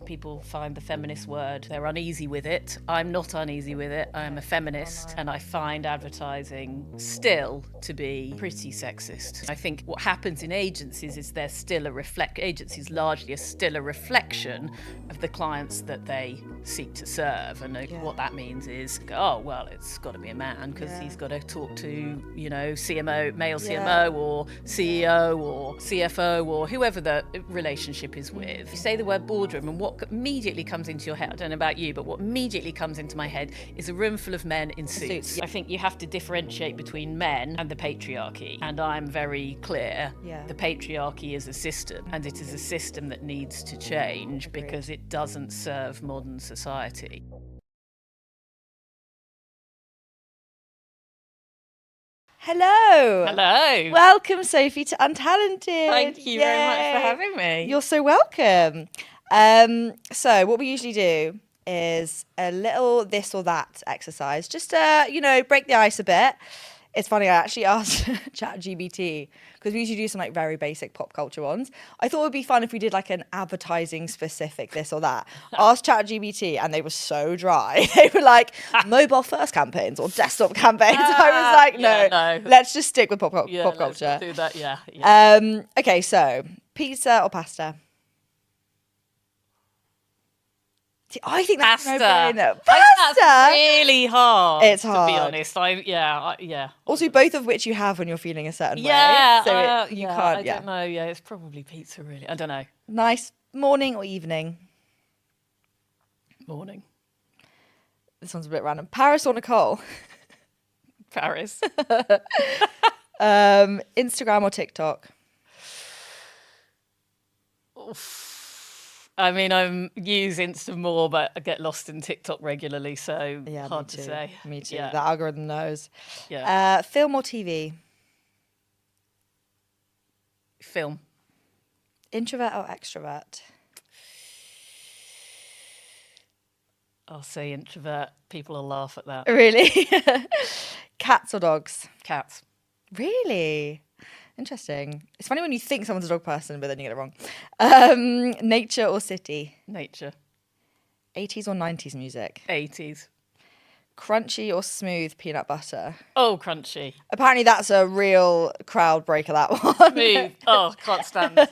people find the feminist word, they're uneasy with it. I'm not uneasy with it. I'm a feminist, and I find advertising still to be pretty sexist. I think what happens in agencies is agencies largely are still a reflection of the clients that they seek to serve. And what that means is, oh, well, it's got to be a man because he's got to talk to, CMO, male CMO or CEO or CFO or whoever the relationship is with. You say the word boardroom and what immediately comes into your head, I don't know about you, but what immediately comes into my head is a room full of men in suits. I think you have to differentiate between men and the patriarchy. And I'm very clear, the patriarchy is a system, and it is a system that needs to change because it doesn't serve modern society. Hello. Hello. Welcome, Sophie, to Untalented. Thank you very much for having me. You're so welcome. So what we usually do is a little this or that exercise, just to, break the ice a bit. It's funny, I actually asked ChatGPT, because we usually do some very basic pop culture ones. I thought it would be fun if we did an advertising specific this or that. Asked ChatGPT and they were so dry. They were like mobile first campaigns or desktop campaigns. I was like, no, let's just stick with pop culture. Let's do that, yeah. Okay, so pizza or pasta? See, I think that's Pasta. no-brainer. I think that's really hard. It's to hard. be honest. Yeah. Also, both of which you have when you're feeling a certain way. So you can't. I don't know. Yeah, it's probably pizza. Really, I don't know. Nice morning or evening? Morning. This one's a bit random. Paris or Nicole? Paris. Instagram or TikTok? Oof. I mean, I use Insta more, but I get lost in TikTok regularly, so hard to say. Me too. Yeah. The algorithm knows. Yeah. Film or TV? Film. Introvert or extrovert? I'll say introvert. People will laugh at that. Really? Cats or dogs? Cats. Really? Interesting. It's funny when you think someone's a dog person, but then you get it wrong. Nature or city? Nature. 80s or 90s music? 80s. Crunchy or smooth peanut butter? Oh, crunchy. Apparently that's a real crowd breaker, that one. Smooth. Oh, can't stand it.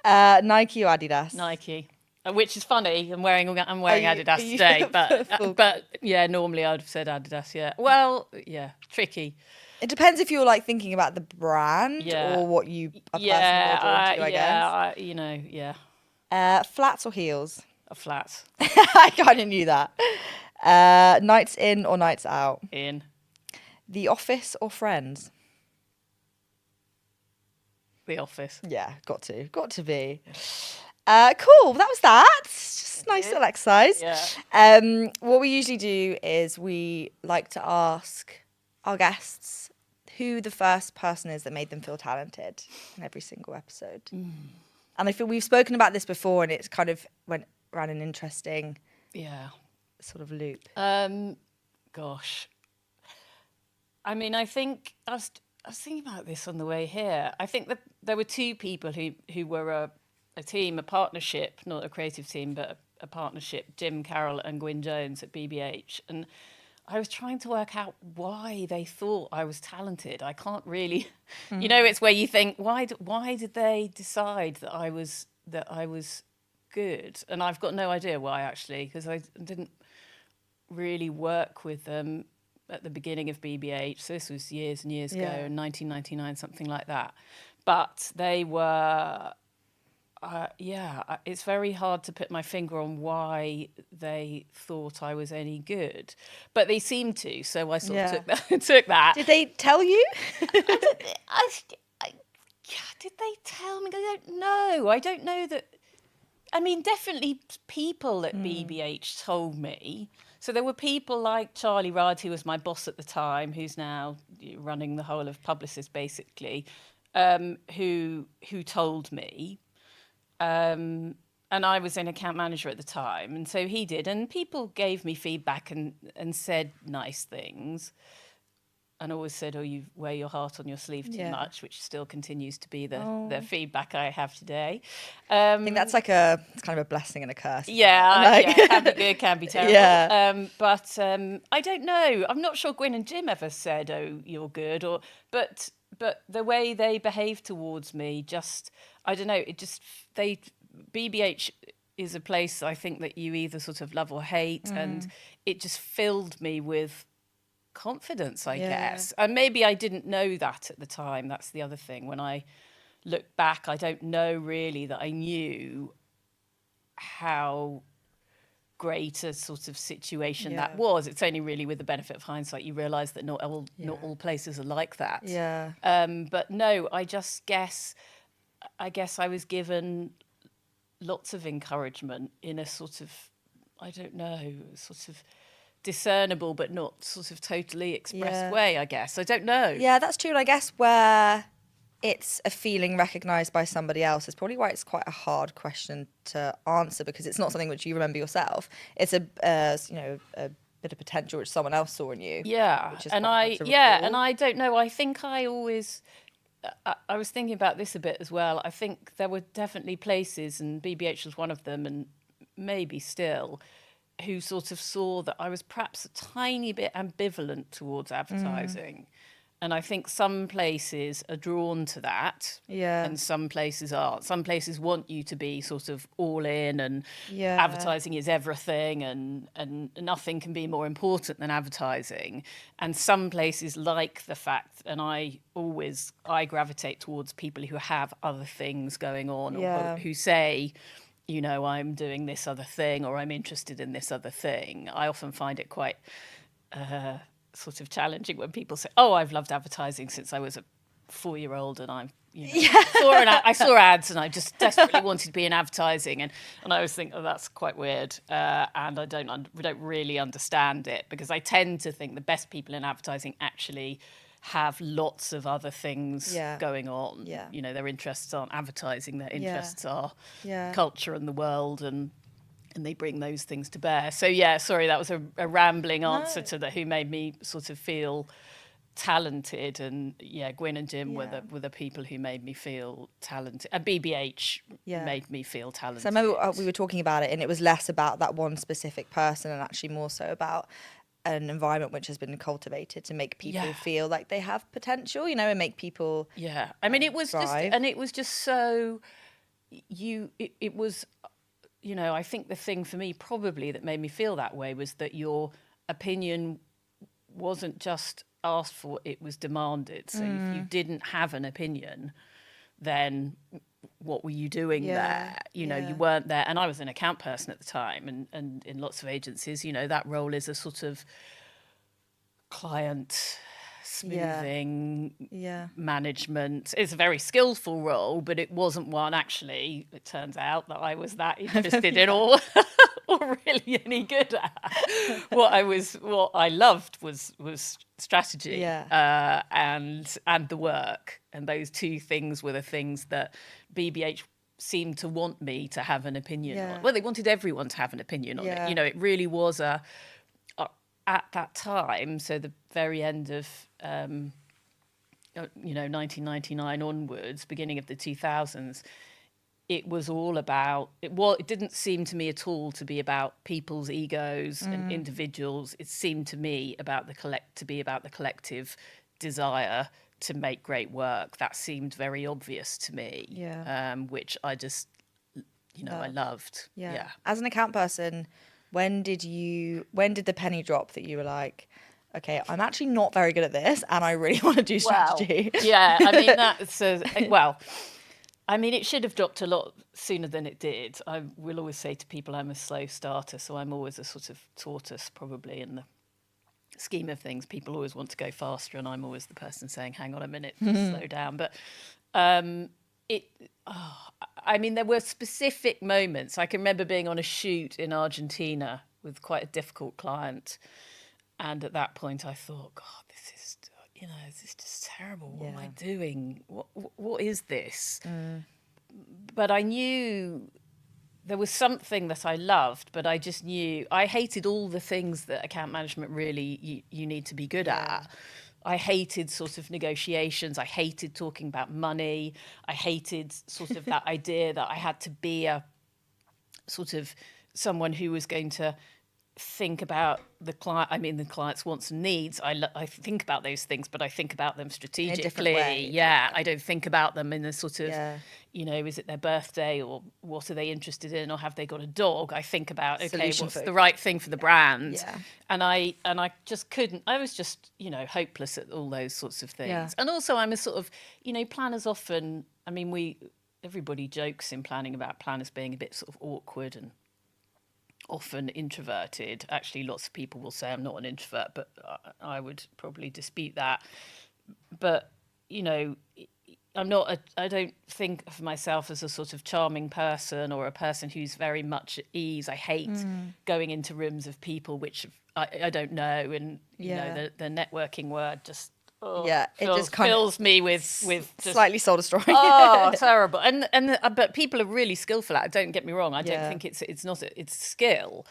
Yeah. Nike or Adidas? Nike. Which is funny. I'm wearing Adidas today, but yeah, normally I'd have said Adidas. Yeah. Well, yeah, tricky. It depends if you're thinking about the brand or what you are personally more drawn to, I guess. Flats or heels? A flat. I kind of knew that. Nights in or nights out? In. The Office or Friends? The Office. Yeah, got to be. Cool. That was that. Just a nice little exercise. Yeah. What we usually do is we like to ask our guests who the first person is that made them feel talented in every single episode. And I feel we've spoken about this before, and it's kind of went around an interesting sort of loop. Gosh. I mean, I think I was thinking about this on the way here. I think that there were two people who were a team, a partnership, not a creative team, but a partnership, Jim Carroll and Gwyn Jones at BBH. And I was trying to work out why they thought I was talented. I can't really, it's where you think, why did they decide that I was good? And I've got no idea why, actually, because I didn't really work with them at the beginning of BBH. So this was years and years ago, in 1999, something like that. But they were, it's very hard to put my finger on why they thought I was any good. But they seemed to, so I sort of took that. Did they tell you? Did they tell me? I don't know that. I mean, definitely people at BBH told me. So there were people like Charlie Rudd, who was my boss at the time, who's now running the whole of Publicis, basically, who told me. And I was an account manager at the time, and so he did. And people gave me feedback and said nice things. and always said, "Oh, you wear your heart on your sleeve too much," which still continues to be the feedback I have today. I think that's like it's kind of a blessing and a curse. Yeah, it can be good, can be terrible. Yeah. But I don't know. I'm not sure Gwyn and Jim ever said, "Oh, you're good," but the way they behave towards me, just, I don't know. BBH is a place I think that you either sort of love or hate, and it just filled me with confidence, I guess. And maybe I didn't know that at the time. That's the other thing. When I look back, I don't know really that I knew how great a sort of situation that was. It's only really with the benefit of hindsight you realise that not all places are like that. But no, I guess I was given lots of encouragement in a sort of, I don't know, sort of discernible but not sort of totally expressed way, I guess. I don't know. Yeah, that's true. And I guess where it's a feeling recognised by somebody else is probably why it's quite a hard question to answer, because it's not something which you remember yourself. It's a bit of potential which someone else saw in you. Yeah, and I don't know. I think I always. I was thinking about this a bit as well. I think there were definitely places, and BBH was one of them, and maybe still, who sort of saw that I was perhaps a tiny bit ambivalent towards advertising. And I think some places are drawn to that, and some places aren't. Some places want you to be sort of all in, and advertising is everything, and nothing can be more important than advertising. And some places like the fact, and I gravitate towards people who have other things going on, or who say, you know, I'm doing this other thing, or I'm interested in this other thing. I often find it quite sort of challenging when people say, "Oh, I've loved advertising since I was a 4-year-old, and I saw ads, and I just desperately wanted to be in advertising," and I always think, "Oh, that's quite weird," and we don't really understand it, because I tend to think the best people in advertising actually have lots of other things going on. You know, their interests aren't advertising, their interests are culture and the world, and they bring those things to bear. So sorry, that was a rambling answer to that, who made me sort of feel talented. And Gwyn and Jim were the people who made me feel talented, and BBH made me feel talented. So I remember we were talking about it, and it was less about that one specific person and actually more so about an environment which has been cultivated to make people feel like they have potential, you know, and make people I mean, it was thrive. it was just so it was, you know, I think the thing for me probably that made me feel that way was that your opinion wasn't just asked for, it was demanded. So if you didn't have an opinion, then what were you doing there? You know, you weren't there. And I was an account person at the time, and in lots of agencies, you know, that role is a sort of client smoothing management. It's a very skillful role, but it wasn't one, actually, it turns out, that I was that interested in or really any good at. What I loved was strategy and the work. And those two things were the things that BBH seemed to want me to have an opinion on. Well, they wanted everyone to have an opinion on it. You know, it really was at that time, so the very end of 1999 onwards, beginning of the 2000s, it was all about it didn't seem to me at all to be about people's egos and individuals. It seemed to me about the collective desire to make great work. That seemed very obvious to me, which I just, I loved. As an account person, when did the penny drop that you were like, okay, I'm actually not very good at this, and I really want to do strategy? I mean, it should have dropped a lot sooner than it did. I will always say to people I'm a slow starter, so I'm always a sort of tortoise, probably, in the scheme of things. People always want to go faster, and I'm always the person saying, hang on a minute, just slow down. But there were specific moments. I can remember being on a shoot in Argentina with quite a difficult client, and at that point I thought, God, this is just terrible. What am I doing? What is this? But I knew there was something that I loved, but I just knew I hated all the things that account management really you need to be good at. I hated sort of negotiations. I hated talking about money. I hated sort of that idea that I had to be a sort of someone who was going to think about the client. I mean, the client's wants and needs. I think about those things, but I think about them strategically. In a different way. Yeah, I don't think about them in a sort of, Yeah. you know, is it their birthday or what are they interested in or have they got a dog? I think about, okay, Solution what's focus. the right thing for the brand? Yeah. And I just couldn't. I was just, you know, hopeless at all those sorts of things. Yeah. And also, I'm a sort of, you know, planners often. I mean, everybody jokes in planning about planners being a bit sort of awkward and often introverted. Actually, lots of people will say I'm not an introvert, but I would probably dispute that. But, you know, I don't think of myself as a sort of charming person or a person who's very much at ease. I hate going into rooms of people which I don't know, and you know, the networking word just fills me with just slightly soul destroying. terrible. But people are really skillful at it. Don't get me wrong. I don't think it's not it's skill,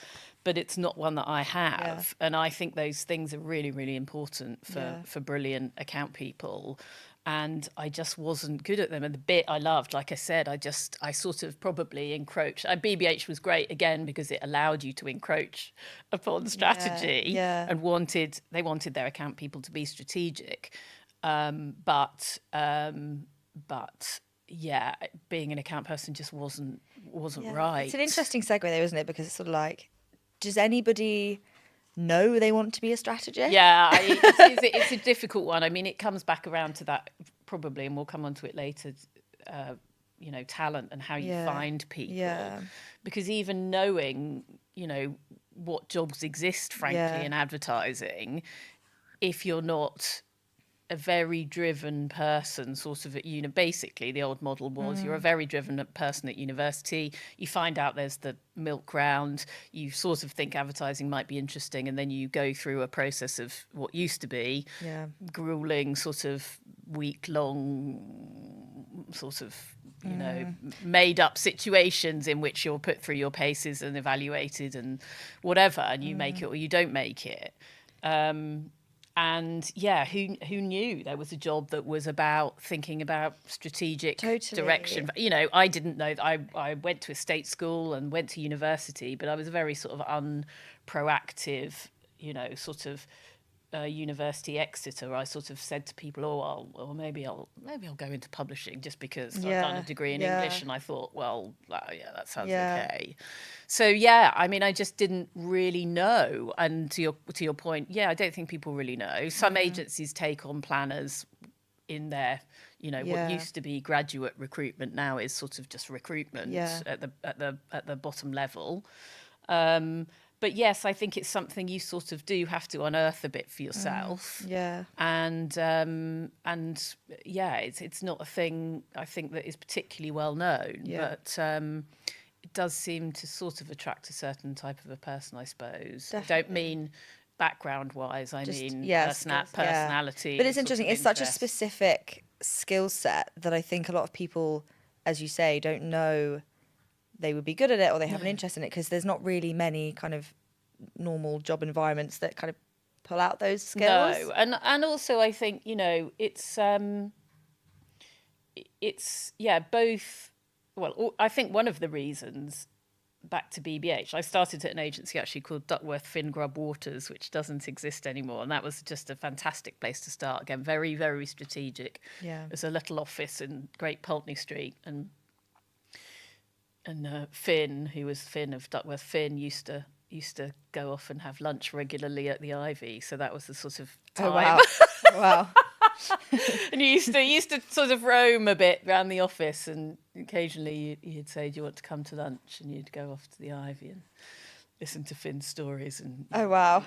but it's not one that I have. And I think those things are really, really important for brilliant account people. And I just wasn't good at them. And the bit I loved, like I said, I sort of probably encroached. BBH was great, again, because it allowed you to encroach upon strategy and they wanted their account people to be strategic. But yeah, being an account person just wasn't right. It's an interesting segue though, isn't it? Because it's sort of like, does anybody know they want to be a strategist? Yeah, it's a difficult one. I mean, it comes back around to that probably, and we'll come on to it later, you know, talent and how you find people. Yeah. Because even knowing, you know, what jobs exist, frankly, in advertising, if you're not a very driven person sort of at basically the old model was you're a very driven person at university, you find out there's the milk round, you sort of think advertising might be interesting, and then you go through a process of what used to be grueling sort of week-long sort of, you know, made up situations in which you're put through your paces and evaluated and whatever, and you make it or you don't make it. And yeah, who knew there was a job that was about thinking about strategic direction? You know, I didn't know that. I went to a state school and went to university, but I was a very sort of unproactive, you know, sort of university exiter. I sort of said to people, maybe I'll go into publishing just because I've done a degree in English, and I thought, well, that sounds okay. So yeah, I mean, I just didn't really know. And to your point, I don't think people really know. Some agencies take on planners in their, you know, what used to be graduate recruitment now is sort of just recruitment at the bottom level. But yes, I think it's something you sort of do have to unearth a bit for yourself. And it's not a thing I think that is particularly well known, but it does seem to sort of attract a certain type of a person, I suppose. Definitely. I don't mean background-wise, I mean personality. But it's interesting. It's such a specific skill set that I think a lot of people, as you say, don't know they would be good at it or they have an interest in it, because there's not really many kind of normal job environments that kind of pull out those skills. No, and also I think, you know, it's both. Well, I think one of the reasons, back to BBH, I started at an agency actually called Duckworth Finn Grub Waters, which doesn't exist anymore, and that was just a fantastic place to start. Again, very, very strategic. There's a little office in Great Pulteney Street, and Finn, who was Finn of Duckworth Finn, used to go off and have lunch regularly at the Ivy. So that was the sort of time. Oh, wow. And you used to sort of roam a bit around the office, and occasionally you'd say, "Do you want to come to lunch?" And you'd go off to the Ivy and listen to Finn's stories, and your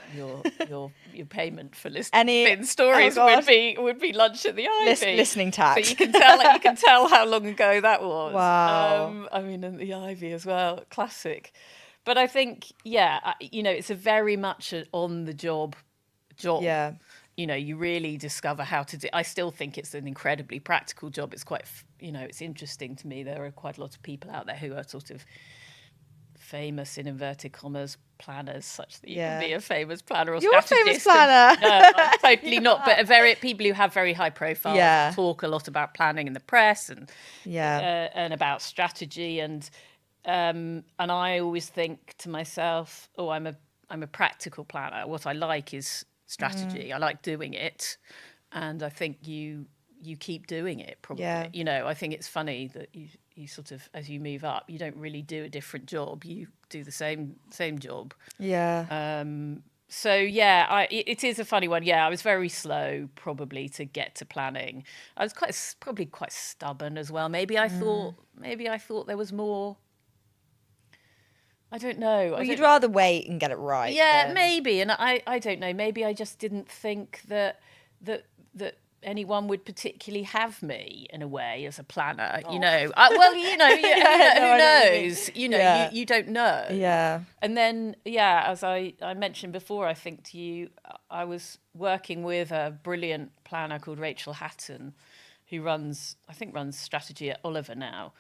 payment for listening to Finn's stories would be lunch at the Ivy. Listening tax. So you can tell how long ago that was. Wow. I mean, and the Ivy as well, classic. But I think, you know, it's a very much an on the job. Yeah. You know, you really discover how to do. I still think it's an incredibly practical job. It's quite, you know, it's interesting to me. There are quite a lot of people out there who are sort of famous, in inverted commas, planners, such that you can be a famous planner or You're strategist. You're a famous planner. No, I'm totally not. But people who have very high profiles talk a lot about planning in the press and about strategy. And I always think to myself, oh, I'm a practical planner. What I like is strategy. I like doing it, and I think you keep doing it. Probably, I think it's funny that you sort of, as you move up, you don't really do a different job. You do the same job. Yeah. It is a funny one. Yeah, I was very slow probably to get to planning. I was probably quite stubborn as well. Maybe I thought there was more. I don't know. Well, you'd rather wait and get it right. Yeah, maybe. And I don't know. Maybe I just didn't think that anyone would particularly have me in a way as a planner. Who knows? You don't know. Yeah. And then, as I mentioned before, I think to you, I was working with a brilliant planner called Rachel Hatton, who runs strategy at Oliver now.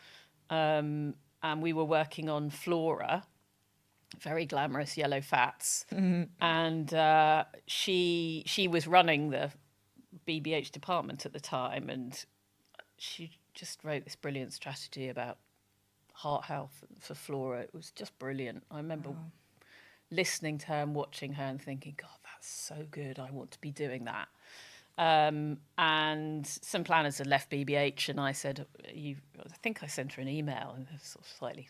And we were working on Flora, very glamorous yellow fats. And she was running the BBH department at the time, and she just wrote this brilliant strategy about heart health for Flora. It was just brilliant. I remember listening to her and watching her and thinking, God, that's so good. I want to be doing that. And some planners had left BBH, and I said, I think I sent her an email in a sort of slightly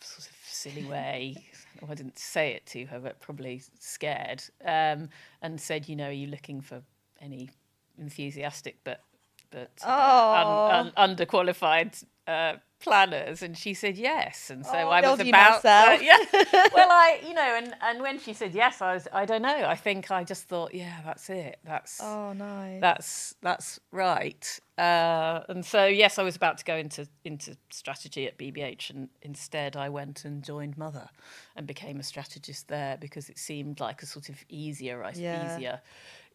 sort of silly way. I didn't say it to her, but probably scared, and said, are you looking for any enthusiastic but underqualified planners? And she said yes, and so I was about and when she said yes, I don't know, I think I just thought, that's it, that's nice, that's right. And so yes, I was about to go into strategy at BBH, and instead I went and joined Mother and became a strategist there, because it seemed like a sort of easier.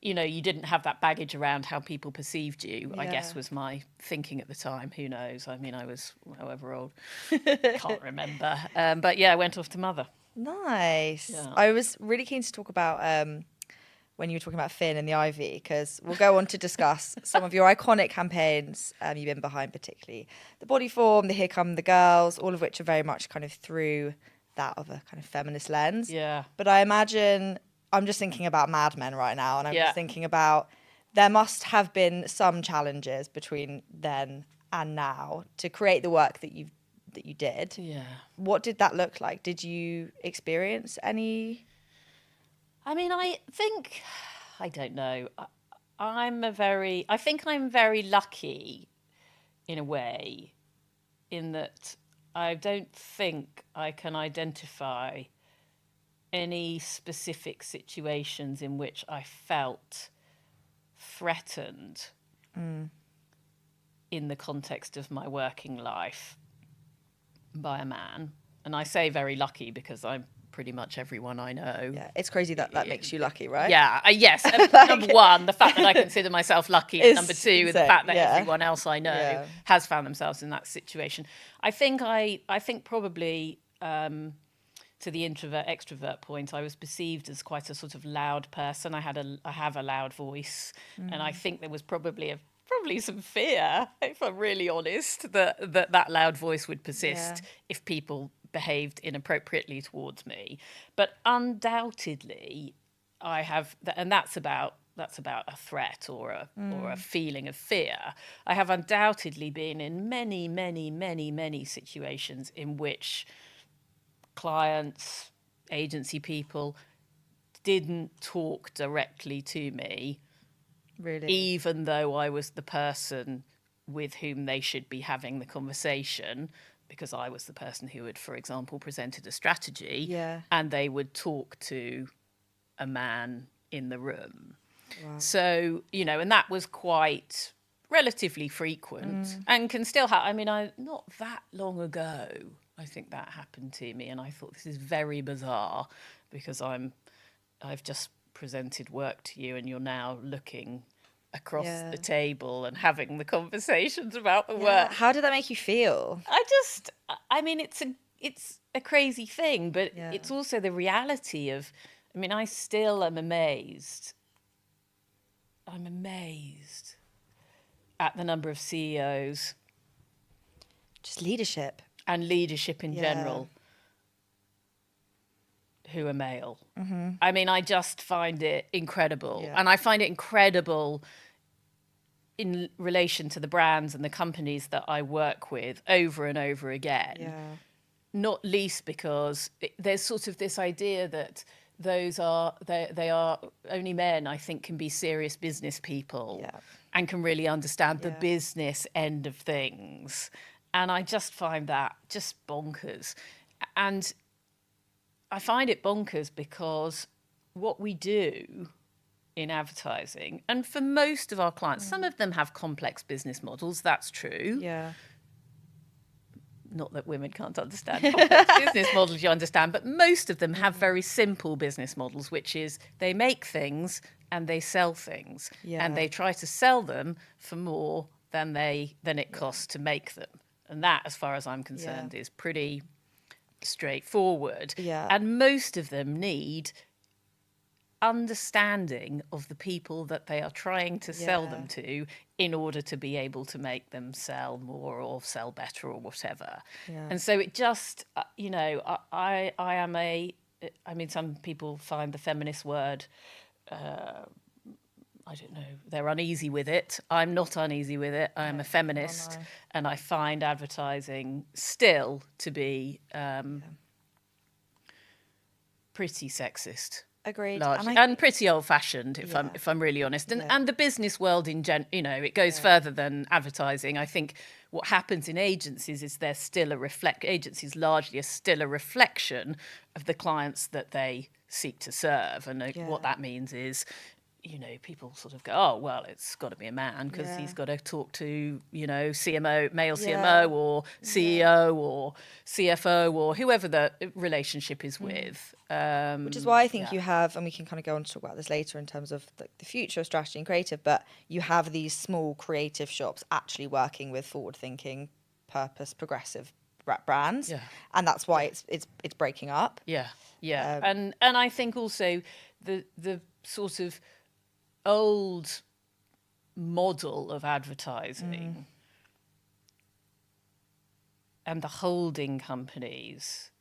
You didn't have that baggage around how people perceived you, I guess was my thinking at the time. Who knows? I mean, I was however old. Can't remember. But I went off to Mother. Nice. Yeah. I was really keen to talk about when you were talking about Finn and the Ivy, because we'll go on to discuss some of your iconic campaigns you've been behind, particularly the Body Form, the Here Come the Girls, all of which are very much kind of through that of a kind of feminist lens. Yeah. But I imagine... I'm just thinking about Mad Men right now, and I'm just thinking about there must have been some challenges between then and now to create the work that you did. Yeah. What did that look like? Did you experience any? I mean, I don't know. I think I'm very lucky in a way, in that I don't think I can identify any specific situations in which I felt threatened in the context of my working life by a man. And I say very lucky because I'm pretty much everyone I know. Yeah, it's crazy that makes you lucky, right? Yeah, yes. Number one, the fact that I consider myself lucky. And number two, the fact that everyone else I know has found themselves in that situation. I think probably... to the introvert extrovert point, I was perceived as quite a sort of loud person. I have a loud voice, and I think there was probably some fear, if I'm really honest, that loud voice would persist if people behaved inappropriately towards me. But undoubtedly, I have, and that's about a threat or a feeling of fear. I have undoubtedly been in many, many, many, many situations in which clients, agency people didn't talk directly to me, really, even though I was the person with whom they should be having the conversation, because I was the person who had, for example, presented a strategy, and they would talk to a man in the room. Wow. So, and that was quite relatively frequent and can still happen. I mean, not that long ago, I think that happened to me, and I thought, this is very bizarre, because I've just presented work to you and you're now looking across the table and having the conversations about the work. How did that make you feel? it's a crazy thing, but Yeah. it's also the reality of, I mean, I still am amazed. I'm amazed at the number of CEOs Just leadership. and leadership in Yeah. general who are male. I mean, I just find it incredible. Yeah. And I find it incredible in relation to the brands and the companies that I work with over and over again. Yeah. Not least because there's sort of this idea that they are only men, I think, can be serious business people Yeah. and can really understand the Yeah. business end of things. And I just find that just bonkers. And I find it bonkers because what we do in advertising, and for most of our clients, some of them have complex business models, that's true. Yeah. Not that women can't understand complex business models, you understand, but most of them have very simple business models, which is they make things and they sell things, Yeah. and they try to sell them for more than it costs to make them. And that, as far as I'm concerned, is pretty straightforward. Yeah. And most of them need understanding of the people that they are trying to sell them to in order to be able to make them sell more or sell better or whatever. Yeah. And so it just, I am I mean, some people find the feminist word, I don't know, they're uneasy with it. I'm not uneasy with it. I'm a feminist, and I find advertising still to be pretty sexist. Agreed. Largely, and pretty old-fashioned, if I'm really honest. And the business world it goes further than advertising. I think what happens in agencies is they're still agencies largely are still a reflection of the clients that they seek to serve, and what that means is, people sort of go, oh, well, it's got to be a man because he's got to talk to, CMO, male CMO or CEO or CFO or whoever the relationship is with. Which is why I think you have, and we can kind of go on to talk about this later in terms of the future of strategy and creative, but you have these small creative shops actually working with forward-thinking, purpose, progressive brands. Yeah. And that's why it's breaking up. Yeah, yeah. And I think also the sort of old model of advertising and the holding companies,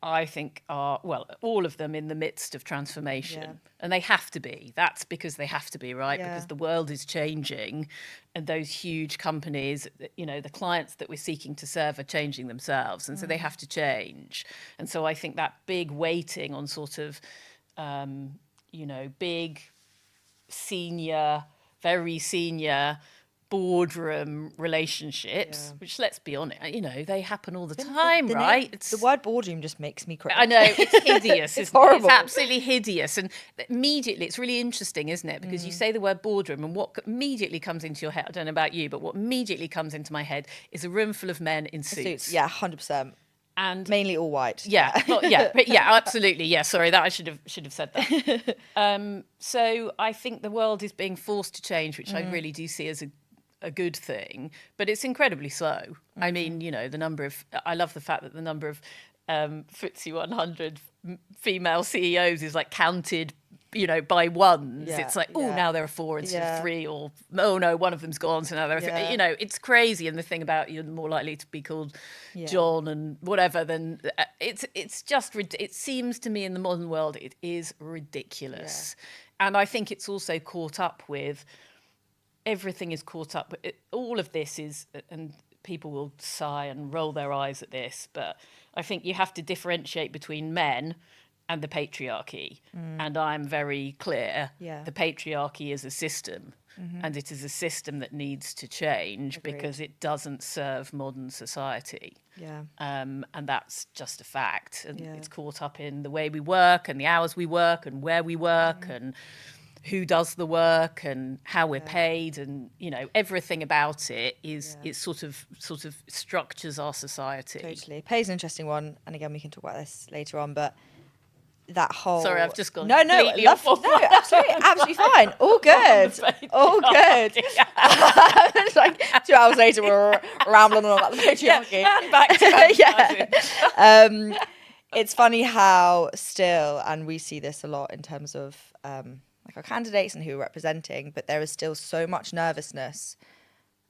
I think are, well, all of them in the midst of transformation. And they have to be. That's because they have to be, right? Because the world is changing, and those huge companies, the clients that we're seeking to serve are changing themselves. And so they have to change. And so I think that big weighting on sort of, big, senior, very senior boardroom relationships, which, let's be honest, they happen all the time, right? The word boardroom just makes me crazy. I know, it's hideous. It's horrible. It's absolutely hideous. And immediately, it's really interesting, isn't it? Because you say the word boardroom, and what immediately comes into your head, I don't know about you, but what immediately comes into my head is a room full of men in suits. Yeah, 100%. And mainly all white. Absolutely. Yeah, sorry, that I should have said that. So I think the world is being forced to change, which I really do see as a good thing, but it's incredibly slow. I mean, I love the fact that the number of FTSE 100 female CEOs is like counted, by ones. It's like, now there are 4 instead of 3, or, oh no, one of them's gone, so now there are 3. It's crazy. And the thing about you're more likely to be called John and whatever than it's just, it seems to me in the modern world, it is ridiculous. And I think it's also caught up with, everything is caught up. All of this is, and people will sigh and roll their eyes at this, but I think you have to differentiate between men and the patriarchy. And I'm very clear, the patriarchy is a system, and it is a system that needs to change because it doesn't serve modern society. And that's just a fact. And it's caught up in the way we work and the hours we work and where we work and who does the work and how we're paid, and everything about it is it sort of structures our society. Totally. Pay is an interesting one, and again we can talk about this later on, but that whole... Sorry, I've just gone No, completely off. absolutely fine. All good. All good. It's like 2 hours later, we're rambling on about the patriarchy. Yeah, and back to advertising. It's funny how still, and we see this a lot in terms of like our candidates and who we're representing, but there is still so much nervousness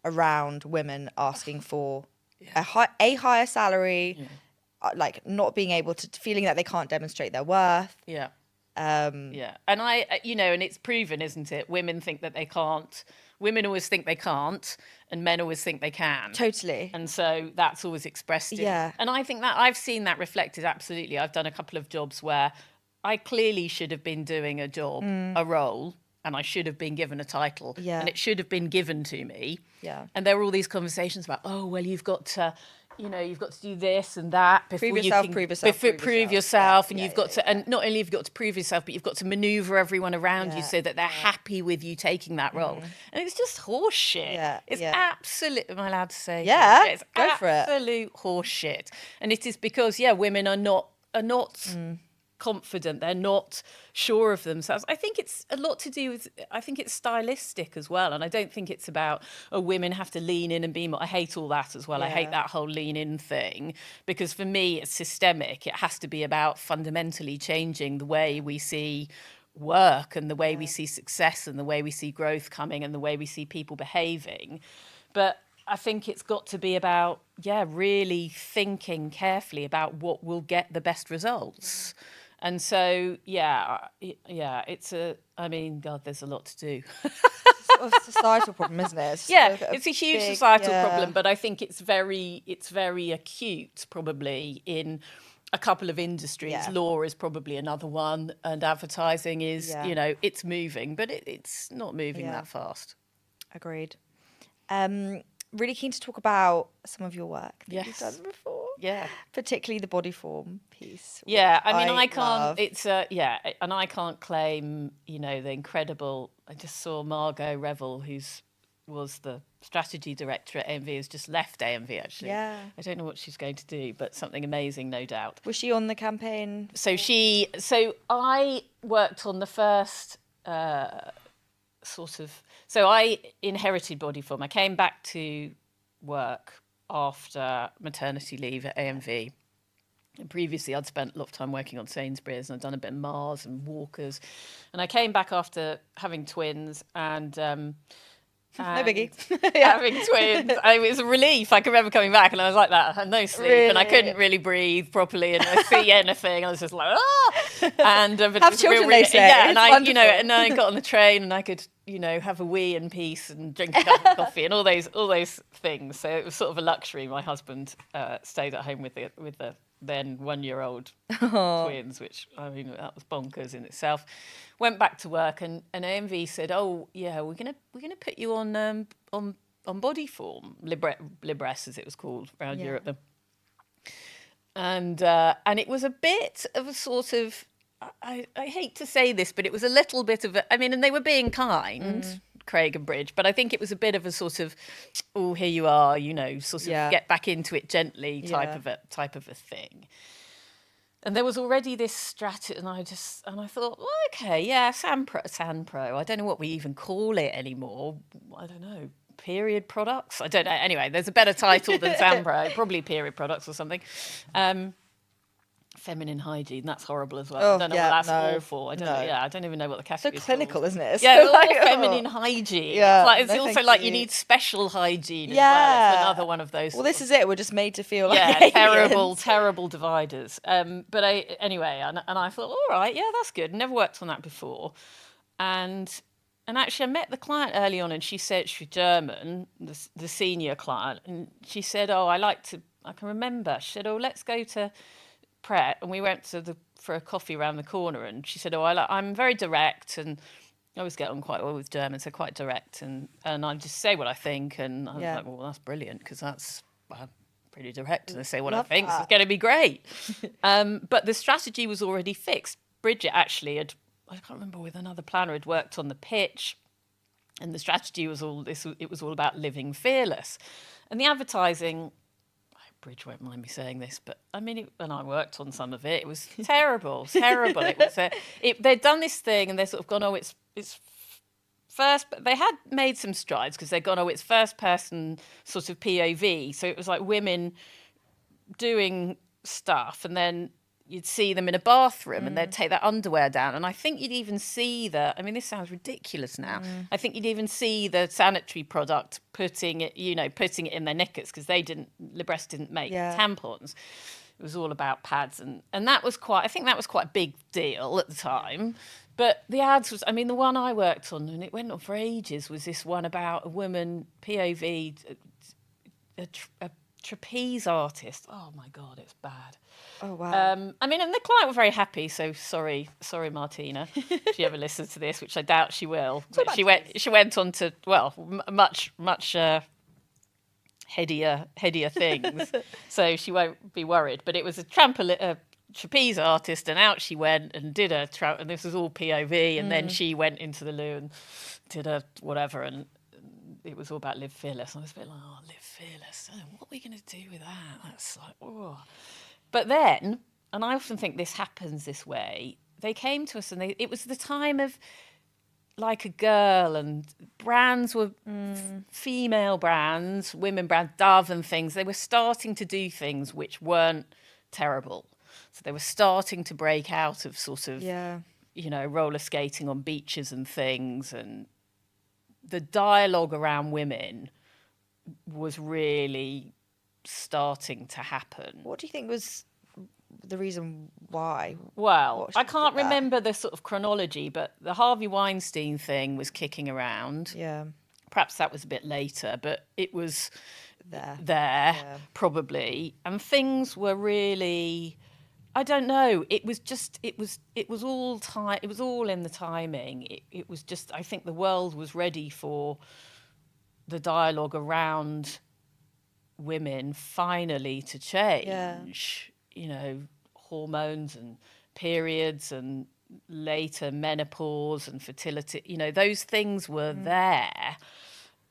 around women asking for a higher salary, like not being able to, feeling that they can't demonstrate their worth. Yeah. And and it's proven, isn't it? Women think that they can't. Women always think they can't, and men always think they can. Totally. And so that's always expressed. And I think that I've seen that reflected absolutely. I've done a couple of jobs where I clearly should have been doing a job, a role, and I should have been given a title, and it should have been given to me. Yeah. And there were all these conversations about, oh, well, you've got to do this and that before prove yourself, and you've got to, and not only have you got to prove yourself, but you've got to maneuver everyone around you so that they're happy with you taking that role. And it's just horse shit. It's absolute. Am I allowed to say? Yeah, it's go for it. Absolute horse shit. And it is because women are not confident, they're not sure of themselves. I think it's a lot to do with, I think it's stylistic as well, and I don't think it's about women have to lean in and be more. I hate all that as well. I hate that whole lean in thing, because for me it's systemic. It has to be about fundamentally changing the way we see work and the way we see success and the way we see growth coming and the way we see people behaving. But I think it's got to be about, really thinking carefully about what will get the best results. And so, it's God, there's a lot to do. It's a societal problem, isn't it? It's a huge societal problem, but I think it's very acute, probably, in a couple of industries. Law is probably another one, and advertising is, it's moving, but it's not moving that fast. Agreed. Really keen to talk about some of your work that you've done before. Particularly the body form piece. I can't. It's and I can't claim, the incredible. I just saw Margot Revel, was the strategy director at AMV, has just left AMV actually. I don't know what she's going to do, but something amazing, no doubt. Was she on the campaign? So I worked on the first So I inherited body form. I came back to work after maternity leave at AMV. And previously, I'd spent a lot of time working on Sainsbury's, and I'd done a bit of Mars and Walkers. And I came back after having twins, and no biggie. Having twins. It was a relief. I can remember coming back and I was like that. I had no sleep and I couldn't really breathe properly and I see anything. I was just like, And but have children, they say. And I got on the train and I could, have a wee in peace and drink a cup of coffee and all those things. So it was sort of a luxury. My husband stayed at home with the then 1-year-old twins, which that was bonkers in itself. Went back to work and AMV said, "Oh yeah, we're gonna put you on body form, Libresse as it was called around Europe." And it was a bit of a sort of, I hate to say this, but it was a little bit of and they were being kind. Craig and Bridge, but I think it was a bit of a sort of, oh, here you are, sort of get back into it gently type of a thing. And there was already this strategy, and I thought, well, okay, Sanpro. I don't know what we even call it anymore. I don't know, period products. I don't know. Anyway, there's a better title than Sanpro, probably period products or something. Feminine hygiene, that's horrible as well. I don't know what that's awful. I don't know. I don't even know what the category is. So clinical, isn't it? Feminine hygiene. It's also like you need special hygiene as well. It's another one of those. Well, this is it. We're just made to feel like terrible dividers. But anyway, and I thought, all right, that's good. Never worked on that before. And actually, I met the client early on, and she said she's German, the senior client, and she said, I can remember. She said, let's go to Pret, and we went for a coffee around the corner, and she said, I'm very direct, and I always get on quite well with Germans, so quite direct, and I just say what I think, and I was like, well, that's brilliant, because that's pretty direct, and I say what I think, so it's going to be great. But the strategy was already fixed. Bridget actually I can't remember, with another planner, had worked on the pitch, and the strategy was all about living fearless, and the advertising, Bridge won't mind me saying this, but I mean, when I worked on some of it, it was terrible, terrible. It was they'd done this thing and they sort of gone, oh, it's first, but they had made some strides because they'd gone, oh, it's first person sort of POV. So it was like women doing stuff, and then you'd see them in a bathroom and they'd take their underwear down. And I think you'd even see this sounds ridiculous now. I think you'd even see the sanitary product putting it in their knickers, because the breast didn't make tampons. It was all about pads. And that was quite a big deal at the time. But the ads was, the one I worked on, and it went on for ages, was this one about a woman, POV, a trapeze artist. Oh my God, it's bad. Oh wow. And the client were very happy. So sorry, Martina, if she ever listens to this, which I doubt she will. But she went on to much headier things. So she won't be worried. But it was a trapeze artist, and out she went and did and this was all POV. And then she went into the loo and did a whatever, and it was all about live fearless. I was a bit like, oh, live fearless. Oh, what are we going to do with that? That's like, oh. But then, and I often think this happens this way, they came to us and it was the time of Like a Girl, and brands were female brands, women brands, Dove and things. They were starting to do things which weren't terrible. So they were starting to break out of sort of, roller skating on beaches and things. And the dialogue around women was really starting to happen. What do you think was the reason why? Well, I can't remember the sort of chronology, but the Harvey Weinstein thing was kicking around. Yeah. Perhaps that was a bit later, but it was there probably. And things were really, I don't know, it was all in the timing. It was just, I think the world was ready for the dialogue around women finally to change. Hormones and periods and later menopause and fertility, those things were there,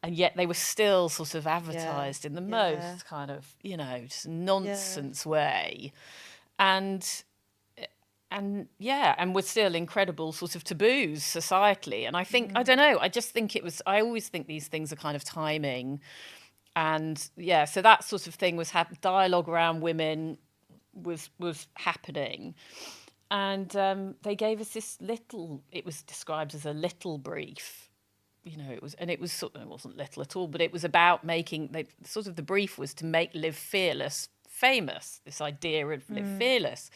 and yet they were still sort of advertised in the most kind of just nonsense way, and were still incredible sort of taboos societally. And I think I don't know, I always think these things are kind of timing. And so that sort of thing was dialogue around women was happening, and they gave us this little. It was described as a little brief, it wasn't little at all, but it was about making. The brief was to make Live Fearless famous. This idea of Live Fearless,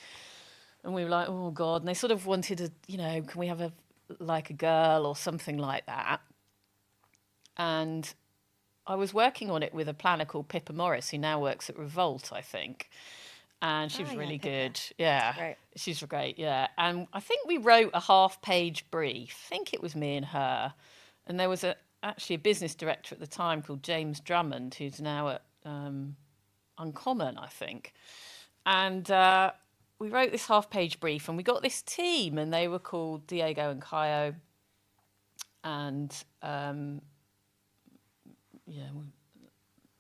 and we were like, oh God! And they sort of wanted can we have a Like a Girl or something like that, and I was working on it with a planner called Pippa Morris, who now works at Revolt, I think. And she was really good. Yeah. Great. She's great, yeah. And I think we wrote a half-page brief. I think it was me and her. And there was actually a business director at the time called James Drummond, who's now at Uncommon, I think. And we wrote this half-page brief, and we got this team, and they were called Diego and Caio. And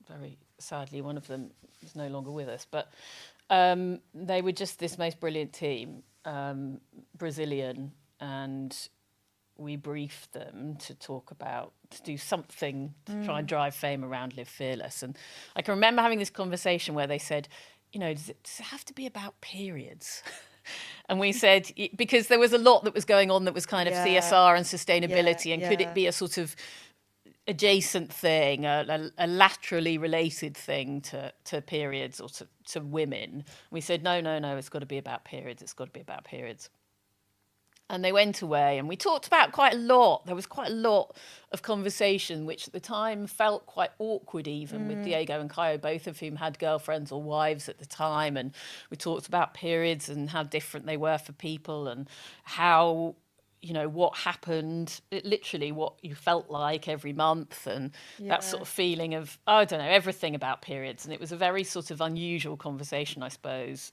very sadly, one of them is no longer with us, but they were just this most brilliant team, Brazilian, and we briefed them to do something to try and drive fame around Live Fearless. And I can remember having this conversation where they said, does it have to be about periods? And we said, because there was a lot that was going on that was kind of CSR and sustainability, and could it be a sort of adjacent thing, a laterally related thing to periods or to women? We said, no, it's got to be about periods. And they went away, and we talked about quite a lot. There was quite a lot of conversation, which at the time felt quite awkward, even with Diego and Caio, both of whom had girlfriends or wives at the time. And we talked about periods and how different they were for people, and how, what happened, literally what you felt like every month, and that sort of feeling of, I don't know, everything about periods. And it was a very sort of unusual conversation, I suppose,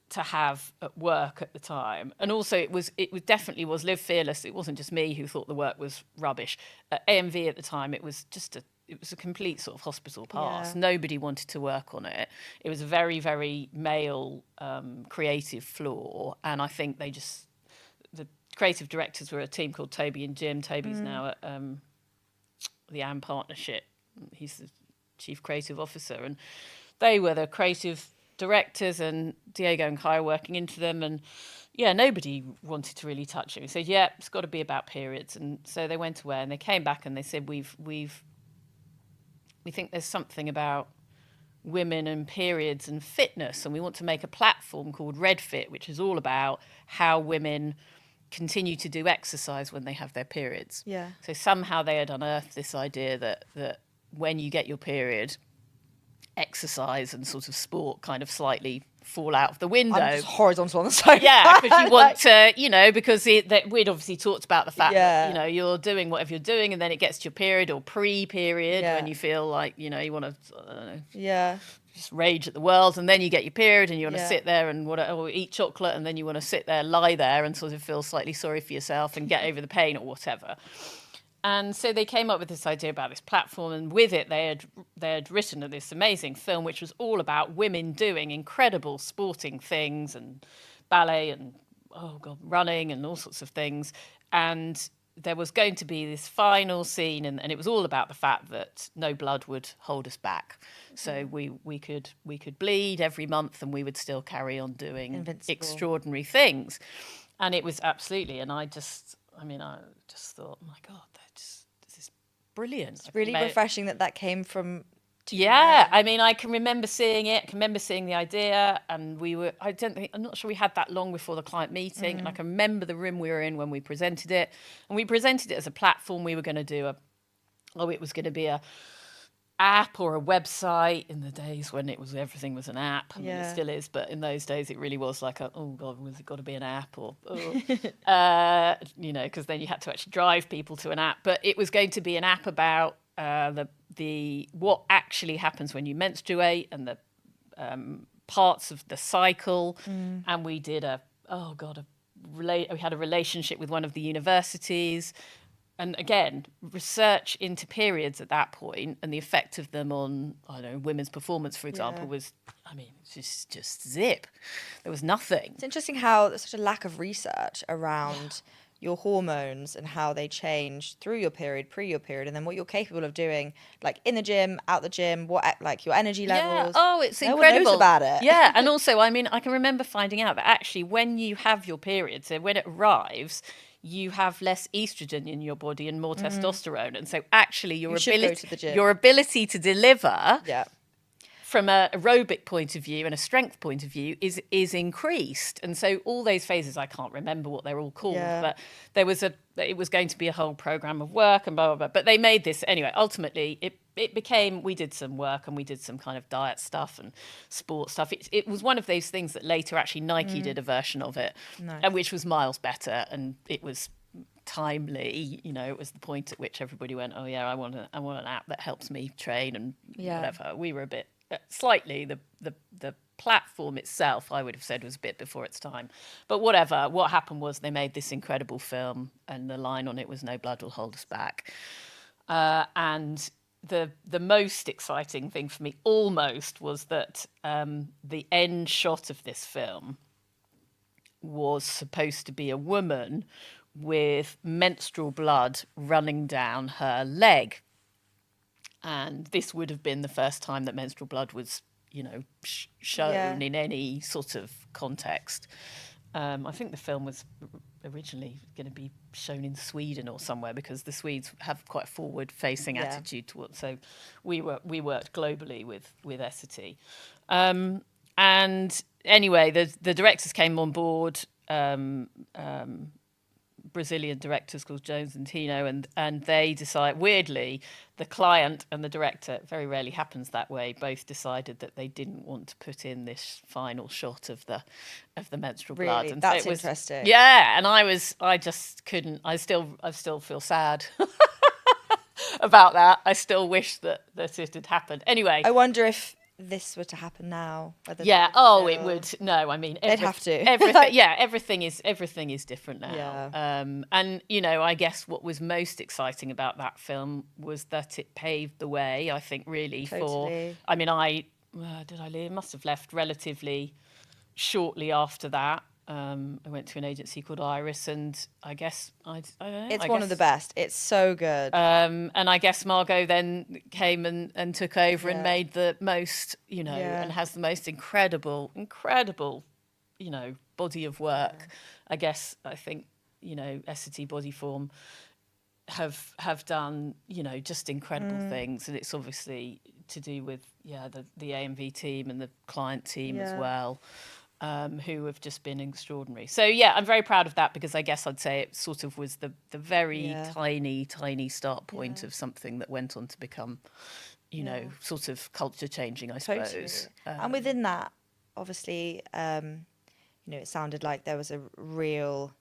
to have at work at the time. And also it definitely was Live Fearless. It wasn't just me who thought the work was rubbish. At AMV at the time, it was just a complete sort of hospital pass. Yeah. Nobody wanted to work on it. It was a very, very male creative floor, and I think the creative directors were a team called Toby and Jim. Toby's now at the Am Partnership. He's the chief creative officer, and they were the creative directors, and Diego and Kai working into them, and nobody wanted to really touch it. We said, it's got to be about periods, and so they went away and they came back and they said, we think there's something about women and periods and fitness, and we want to make a platform called Red Fit, which is all about how women continue to do exercise when they have their periods. Yeah. So somehow they had unearthed this idea that when you get your period, exercise and sort of sport kind of slightly fall out of the window. I'm just horizontal on the sofa. Yeah, because you want to, because we'd obviously talked about the fact Yeah. that, you're doing whatever you're doing and then it gets to your period or pre-period when you feel like, you want to, I don't know, Yeah. just rage at the world, and then you get your period and you want to Yeah. sit there and or eat chocolate, and then you want to sit there, lie there and sort of feel slightly sorry for yourself and get over the pain or whatever. And so they came up with this idea about this platform, and with it they had written this amazing film which was all about women doing incredible sporting things and ballet and running and all sorts of things. And there was going to be this final scene, and it was all about the fact that no blood would hold us back. So we could bleed every month and we would still carry on doing Invincible. extraordinary things. And it was absolutely, and I just thought, my God, this is brilliant. It's really refreshing that came from. Yeah, I mean, I can remember seeing it. I can remember seeing the idea, and I'm not sure we had that long before the client meeting. And I can remember the room we were in when we presented it, and we presented it as a platform. We were going to do it was going to be a app or a website in the days when everything was an app. I mean, it still is, but in those days it really was like oh God, was it got to be an app or because then you had to actually drive people to an app. But it was going to be an app about the what actually happens when you menstruate and the parts of the cycle. And we did we had a relationship with one of the universities. And again, research into periods at that point and the effect of them on, I don't know, women's performance, for example, was, just zip. There was nothing. It's interesting how there's such a lack of research around your hormones and how they change through your period, pre your period, and then what you're capable of doing, like in the gym, out the gym, like your energy levels. Yeah. Oh, it's incredible. No one knows about it. Yeah, and also, I can remember finding out that actually when you have your period, so when it arrives, you have less estrogen in your body and more testosterone. And so actually your ability to deliver from an aerobic point of view and a strength point of view is increased. And so all those phases, I can't remember what they're all called, but it was going to be a whole program of work and blah, blah, blah. But they made this anyway. Ultimately, it became, we did some work and we did some kind of diet stuff and sport stuff. It was one of those things that later actually Nike did a version of it, and which was miles better, and it was timely. It was the point at which everybody went, oh yeah, I want an app that helps me train and whatever. We were a bit slightly the platform itself, I would have said, was a bit before its time, but whatever. What happened was they made this incredible film, and the line on it was "No blood will hold us back," and the most exciting thing for me almost was that the end shot of this film was supposed to be a woman with menstrual blood running down her leg. And this would have been the first time that menstrual blood was, shown in any sort of context. I think the film was originally going to be shown in Sweden or somewhere, because the Swedes have quite a forward-facing attitude towards. So we worked globally with Essity, and anyway, the directors came on board. Brazilian directors called Jones and Tino, and they decide, weirdly, the client and the director, it very rarely happens that way, both decided that they didn't want to put in this final shot of the menstrual blood. And that's so it was, interesting. Yeah, and I just couldn't. I still feel sad about that. I still wish that it had happened. Anyway, I wonder if this were to happen now, whether Yeah. Oh, it would. No, I mean, they'd have to. Everything. Yeah, everything is different now. Yeah. And I guess what was most exciting about that film was that it paved the way. I think really Totally. for. I mean, did I leave? Must have left relatively shortly after that. I went to an agency called Iris, and I guess I don't know. It's one of the best. It's so good. And I guess Margot then came and took over and made the most, and has the most incredible, body of work. Yeah. I think, S&T Body Form have done, just incredible things. And it's obviously to do with, the AMV team and the client team as well. Who have just been extraordinary. So I'm very proud of that, because I guess I'd say it sort of was the very tiny start point of something that went on to become, sort of culture changing, I suppose. And within that, obviously, it sounded like there was a real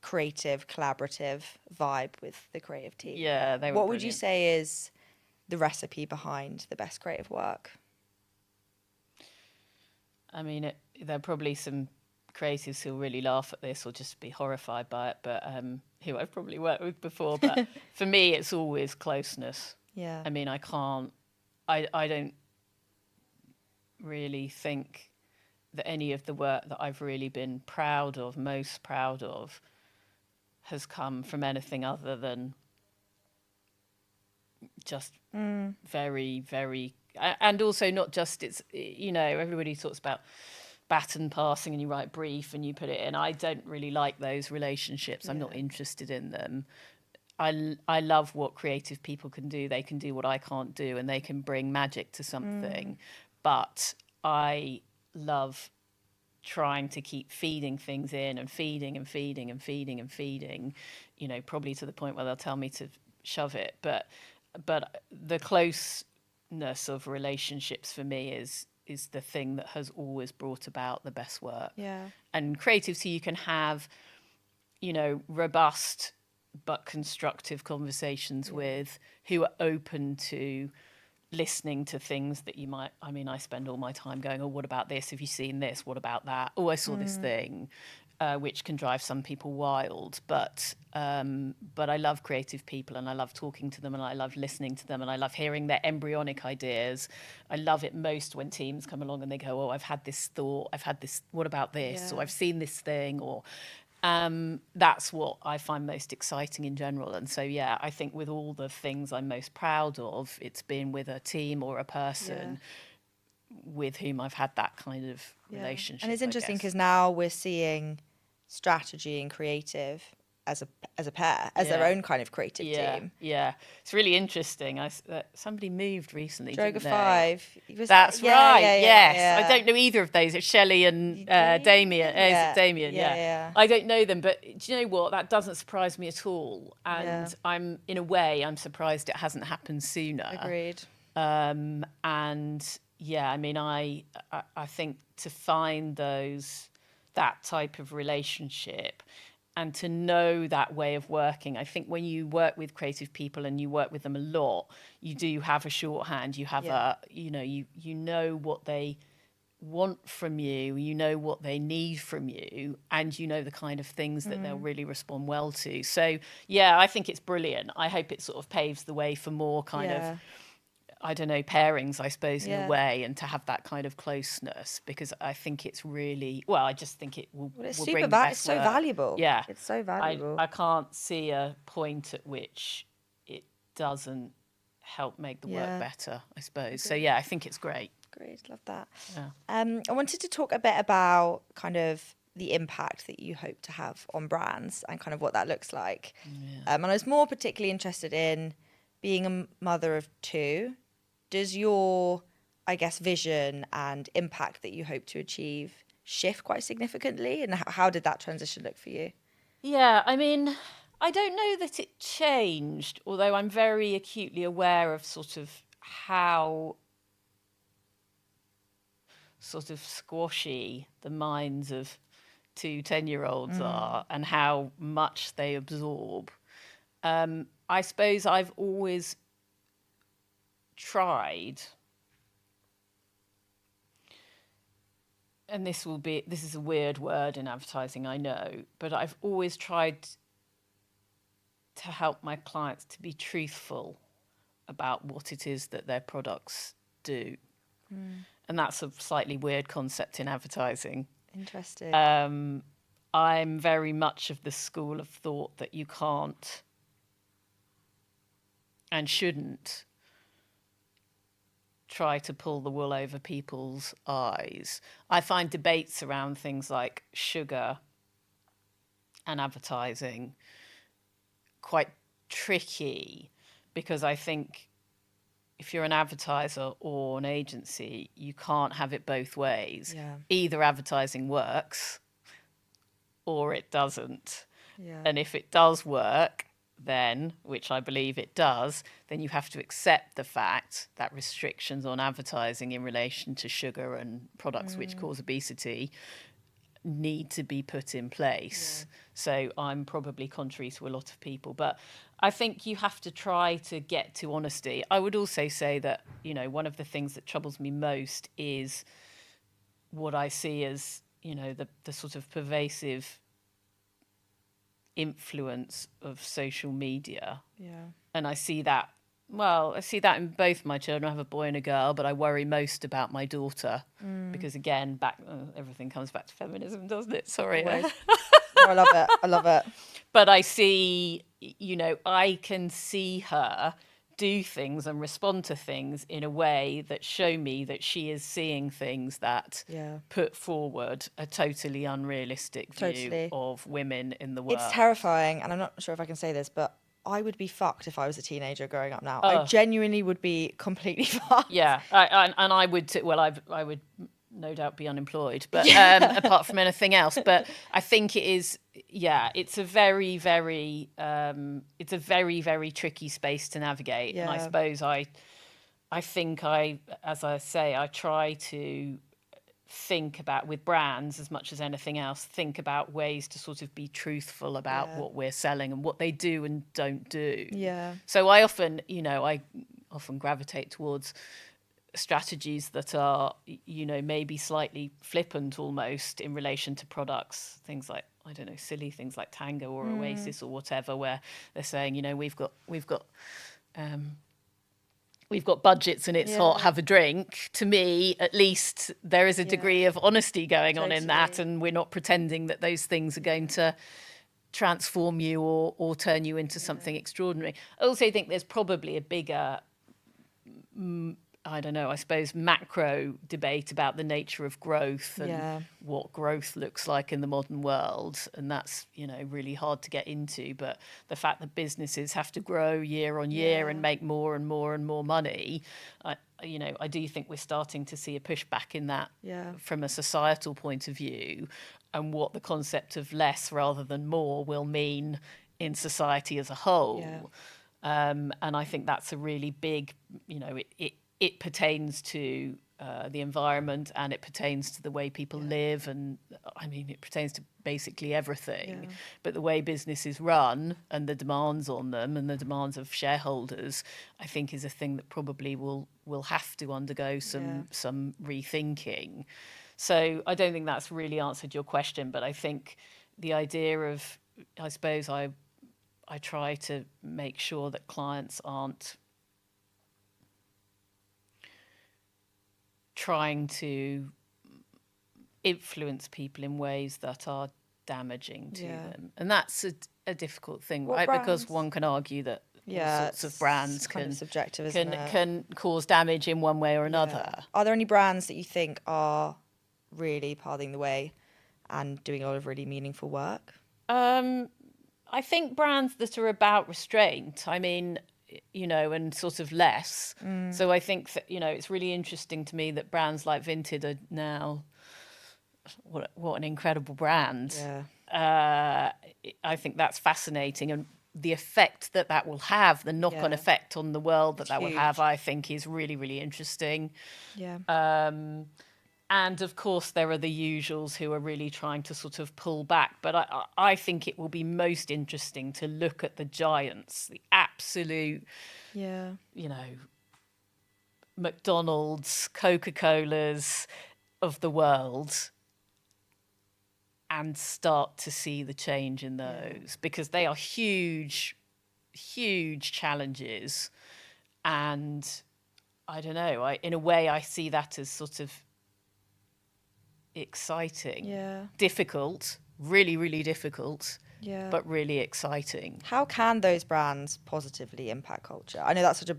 creative, collaborative vibe with the creative team. Yeah, they were What brilliant. would you say is the recipe behind the best creative work? I mean, there are probably some creatives who'll really laugh at this or just be horrified by it, but who I've probably worked with before. But for me, it's always closeness. Yeah. I mean, I don't really think that any of the work that I've really been most proud of, has come from anything other than just very, very, and also not just, it's, everybody talks about baton passing and you write brief and you put it in. I don't really like those relationships. I'm not interested in them. I love what creative people can do. They can do what I can't do, and they can bring magic to something. But I love trying to keep feeding things in and feeding, probably to the point where they'll tell me to shove it. But the closeness of relationships for me is the thing that has always brought about the best work. Yeah. And creatives who you can have, robust but constructive conversations with, who are open to listening to things that you might, I spend all my time going, oh, what about this? Have you seen this? What about that? Oh, I saw this thing, which can drive some people wild. But I love creative people, and I love talking to them, and I love listening to them, and I love hearing their embryonic ideas. I love it most when teams come along and they go, oh, I've had this thought, what about this? Or I've seen this thing, or that's what I find most exciting in general. And so, I think with all the things I'm most proud of, it's been with a team or a person with whom I've had that kind of relationship. And it's interesting because now we're seeing strategy and creative as a pair, as their own kind of creative team. Yeah, it's really interesting. Somebody moved recently. Droga didn't they? 5. That's right. Yes, yeah. I don't know either of those. It's Shelley and Damien. Is it Damien? Yeah. I don't know them, but do you know what? That doesn't surprise me at all. And I'm surprised it hasn't happened sooner. Agreed. And I think to find that type of relationship and to know that way of working, I think when you work with creative people and you work with them a lot, you do have a shorthand. You have you know what they want from you, you know what they need from you, and you know the kind of things that they'll really respond well to. So, I think it's brilliant. I hope it sort of paves the way for more kind of, I don't know, pairings, I suppose, in a way, and to have that kind of closeness, because I think it's really, I just think it will, it's will super bring the best it's so work. valuable. Yeah. It's so valuable. I can't see a point at which it doesn't help make the work better, I suppose. So, I think it's great. Great, love that. Yeah. I wanted to talk a bit about kind of the impact that you hope to have on brands and kind of what that looks like. Yeah. And I was more particularly interested in being a mother of 2. Does your, I guess, vision and impact that you hope to achieve shift quite significantly? And how did that transition look for you? Yeah, I mean, I don't know that it changed, although I'm very acutely aware of sort of how sort of squashy the minds of 2 10-year-olds are, and how much they absorb. I suppose I've always tried and this is a weird word in advertising, I know, but I've always tried to help my clients to be truthful about what it is that their products do. And that's a slightly weird concept in advertising. Interesting. I'm very much of the school of thought that you can't and shouldn't try to pull the wool over people's eyes. I find debates around things like sugar and advertising quite tricky, because I think if you're an advertiser or an agency, you can't have it both ways. Yeah. Either advertising works or it doesn't. Yeah. And if it does work, then, which I believe it does, then you have to accept the fact that restrictions on advertising in relation to sugar and products which cause obesity need to be put in place. Yeah. So I'm probably contrary to a lot of people, but I think you have to try to get to honesty. I would also say that, one of the things that troubles me most is what I see as, the sort of pervasive influence of social media. Yeah. And I see that in both my children. I have a boy and a girl, but I worry most about my daughter because, again, everything comes back to feminism, doesn't it? Sorry. I love it. But I see, I can see her do things and respond to things in a way that show me that she is seeing things that put forward a totally unrealistic view of women in the world. It's terrifying, and I'm not sure if I can say this, but I would be fucked if I was a teenager growing up now. I genuinely would be completely fucked. Yeah, I would. I would no doubt be unemployed, but apart from anything else. But I think it is. Yeah, it's a very, very, very tricky space to navigate. Yeah. And I suppose I think as I say, I try to think about, with brands as much as anything else, think about ways to sort of be truthful about what we're selling and what they do and don't do. Yeah. So I often gravitate towards strategies that are, maybe slightly flippant almost in relation to products, things like, I don't know, silly things like Tango or Oasis or whatever, where they're saying, we've got budgets and it's hot, have a drink. To me, at least, there is a degree of honesty going on in that, and we're not pretending that those things are going to transform you or turn you into something extraordinary. I also think there's probably a bigger I suppose, macro debate about the nature of growth and what growth looks like in the modern world. And that's, really hard to get into. But the fact that businesses have to grow year on year and make more and more and more money, I do think we're starting to see a pushback in that from a societal point of view, and what the concept of less rather than more will mean in society as a whole. Yeah. And I think that's a really big, it pertains to the environment, and it pertains to the way people live, and it pertains to basically everything. Yeah. But the way businesses run and the demands on them and the demands of shareholders, I think, is a thing that probably will have to undergo some rethinking. So I don't think that's really answered your question, but I think the idea of, I suppose I try to make sure that clients aren't trying to influence people in ways that are damaging to them. And that's a difficult thing, right? Brands? Because one can argue that all sorts of brands can cause damage in one way or another. Yeah. Are there any brands that you think are really paving the way and doing a lot of really meaningful work? I think brands that are about restraint, and sort of less. So I think that, it's really interesting to me that brands like Vinted are now, what an incredible brand. Yeah. I think that's fascinating. And the effect that will have, the knock-on effect on the world that will have, I think is really, really interesting. Yeah. And of course, there are the usuals who are really trying to sort of pull back. But I think it will be most interesting to look at the giants, the absolute, McDonald's, Coca-Colas of the world, and start to see the change in those, because they are huge challenges. And I don't know, in a way I see that as sort of exciting, difficult, really difficult, but really exciting. How can those brands positively impact culture? I know that's such a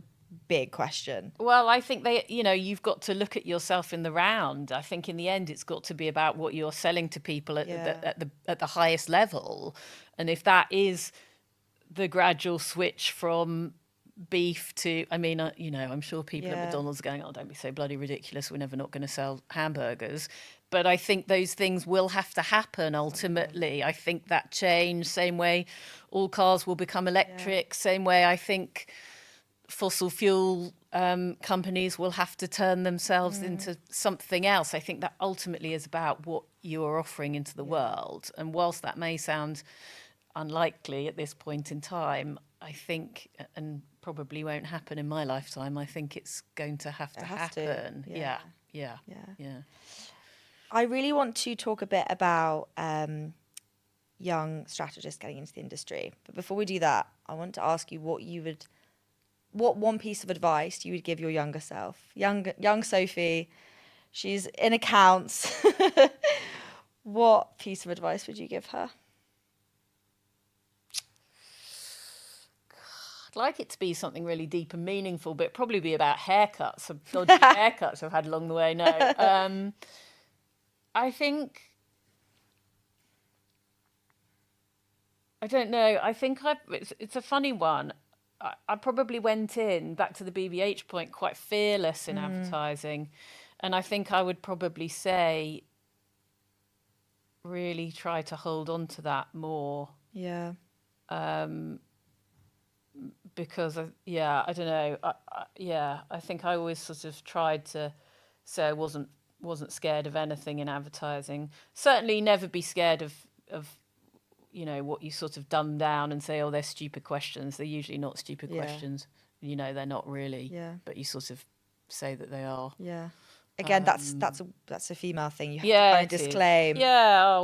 big question. Well, I think you've got to look at yourself in the round. I think in the end it's got to be about what you're selling to people at the highest level. And if that is the gradual switch from beef to, I'm sure people at McDonald's are going, oh, don't be so bloody ridiculous, we're never not going to sell hamburgers. But I think those things will have to happen ultimately. I think that change, same way all cars will become electric, same way I think fossil fuel companies will have to turn themselves into something else. I think that ultimately is about what you are offering into the world. And whilst that may sound unlikely at this point in time, I think, and probably won't happen in my lifetime, I think it's going to have to happen. Yeah. I really want to talk a bit about young strategists getting into the industry. But before we do that, I want to ask you what one piece of advice you would give your younger self? Young Sophie, she's in accounts. What piece of advice would you give her? I'd like it to be something really deep and meaningful, but it'd probably be about haircuts, some dodgy haircuts I've had along the way. No, I think, I don't know. I think it's a funny one. I probably went in, back to the BBH point, quite fearless in advertising. And I think I would probably say, really try to hold on to that more. Yeah. Because, I don't know. I think I always sort of tried to say I wasn't scared of anything in advertising. Certainly never be scared of what you sort of dumb down and say, oh, they're stupid questions. They're usually not stupid questions. They're not really. Yeah. But you sort of say that they are. Yeah. Again, that's a female thing. You have to kind of disclaim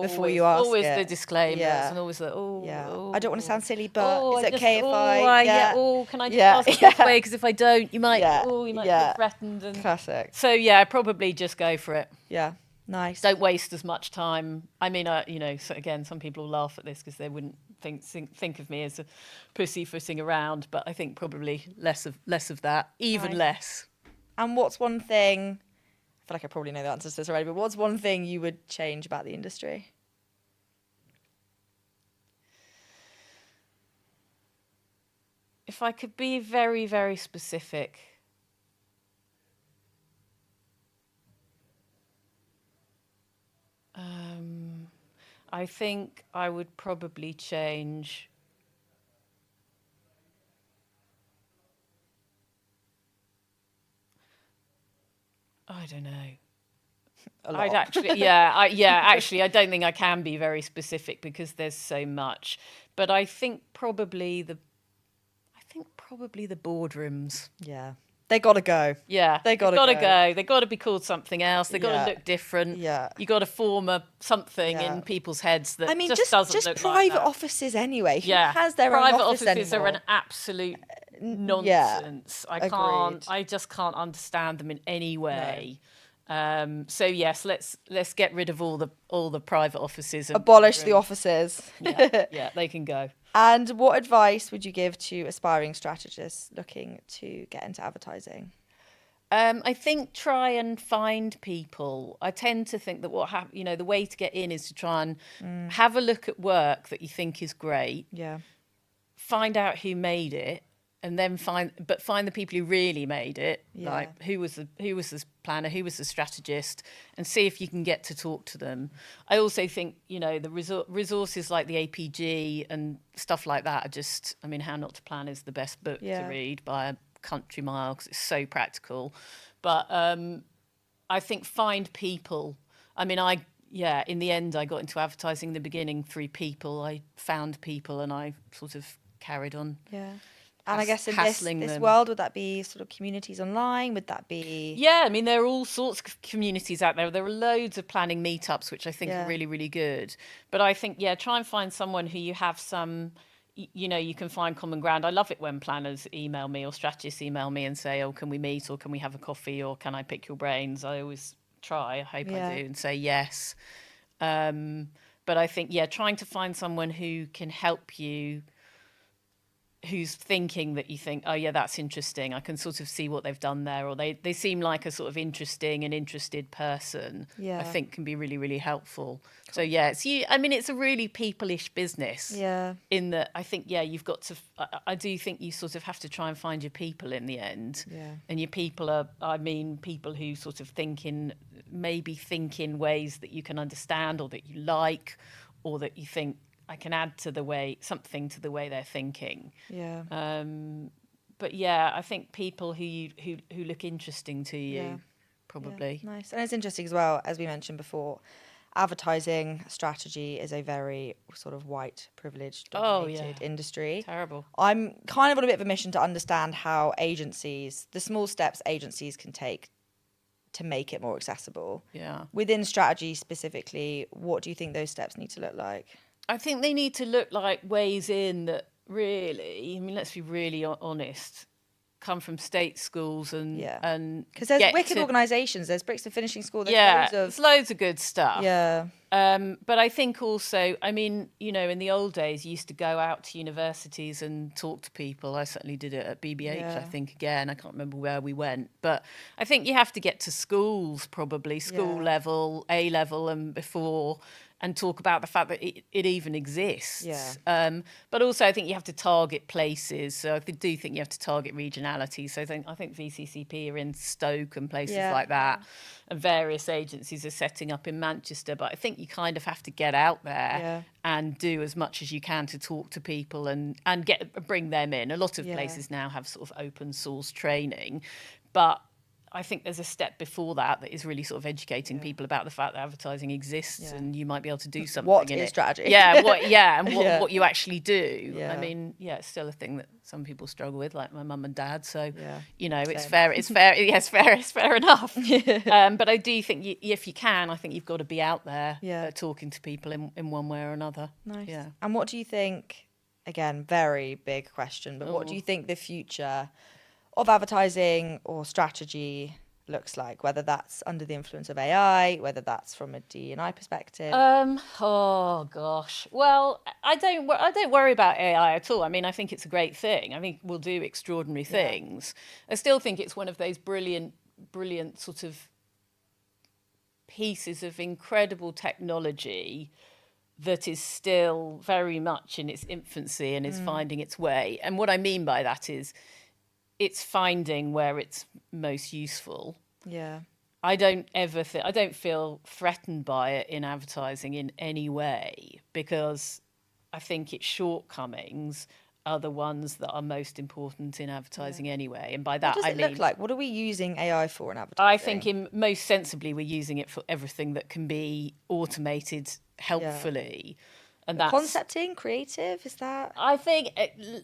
before you ask always it. The disclaimers and always the, I don't want to sound silly, but is it okay if I... can I just ask it this way? Because if I don't, you might get threatened. And classic. So, probably just go for it. Yeah. Nice. Don't waste as much time. I mean, so again, some people will laugh at this because they wouldn't think of me as a pussyfooting around, but I think probably less of that, even less. And what's one thing, I feel like I probably know the answers to this already, but what's one thing you would change about the industry? If I could be very, very specific, I think I would probably change I don't know. A lot. I'd actually, actually, I don't think I can be very specific because there's so much. But I think probably the boardrooms. Yeah. They got to go. Yeah. They got to go. They got to be called something else. They got to look different. Yeah. You got to form something in people's heads that just doesn't look like that. Private offices anyway. Who has their own office anymore? Private offices are an absolute nonsense. I just can't understand them in any way. No. So yes, let's get rid of all the private offices. Abolish the offices. Yeah, they can go. And what advice would you give to aspiring strategists looking to get into advertising? I think try and find people. I tend to think that the way to get in is to try and have a look at work that you think is great. Yeah. Find out who made it, and then find the people who really made it. Yeah. Like who was the planner, who was the strategist, and see if you can get to talk to them. I also think the resources like the APG and stuff like that are just. I mean, How Not to Plan is the best book to read by a country mile because it's so practical. But I think find people. I mean, in the end, I got into advertising in the beginning through people. I found people and I sort of carried on And I guess in hassling this them. world, would that be sort of communities online? Would that be... Yeah, I mean, there are all sorts of communities out there. There are loads of planning meetups, which I think are really, really good. But I think, try and find someone who you have some, you can find common ground. I love it when planners email me or strategists email me and say, oh, can we meet, or can we have a coffee, or can I pick your brains? I always try, I hope I do, and say yes. But I think, trying to find someone who can help you, who's thinking that you think, oh yeah, that's interesting, I can sort of see what they've done there, or they seem like a sort of interesting and interested person, I think can be really, really helpful. Cool. So it's a really people-ish business, in that I think you've got to, I do think you sort of have to try and find your people in the end, and your people are, people who sort of think in ways that you can understand, or that you like, or that you think I can add something to the way they're thinking. But I think people who look interesting to you, probably. Nice. And it's interesting as well, as we mentioned before, advertising strategy is a very sort of white privileged dominated industry. Terrible. I'm kind of on a bit of a mission to understand how the small steps agencies can take to make it more accessible. Within strategy specifically, what do you think those steps need to look like? I think they need to look like ways in that really, let's be really honest, come from state schools and because there's wicked organisations, there's Bricks to Finishing School, there's loads of good stuff. But I think also, in the old days, you used to go out to universities and talk to people. I certainly did it at BBH, I think, again. I can't remember where we went. But I think you have to get to schools, probably, school level, A-level and before, and talk about the fact that it even exists. But also I think you have to target places. So I do think you have to target regionality. So I think VCCP are in Stoke and places like that. And various agencies are setting up in Manchester. But I think you kind of have to get out there and do as much as you can to talk to people and bring them in. A lot of places now have sort of open source training. But I think there's a step before that is really sort of educating people about the fact that advertising exists and you might be able to do something what in is it. Strategy? And what you actually do. It's still a thing that some people struggle with, like my mum and dad. So it's fair. It's fair. Yes, it's fair enough. But I do think if you can, I think you've got to be out there talking to people in one way or another. Nice. Yeah. And what do you think? Again, very big question. But what do you think the future of advertising or strategy looks like, whether that's under the influence of AI, whether that's from a D&I perspective? Oh gosh. Well, I don't worry about AI at all. I think it's a great thing. I think we'll do extraordinary things. I still think it's one of those brilliant sort of pieces of incredible technology that is still very much in its infancy and is finding its way. And what I mean by that is it's finding where it's most useful. I don't feel threatened by it in advertising in any way, because I think its shortcomings are the ones that are most important in advertising anyway. And by that what does it look like? What are we using AI for in advertising? I think most sensibly we're using it for everything that can be automated helpfully. And that's concepting, creative, is that? I think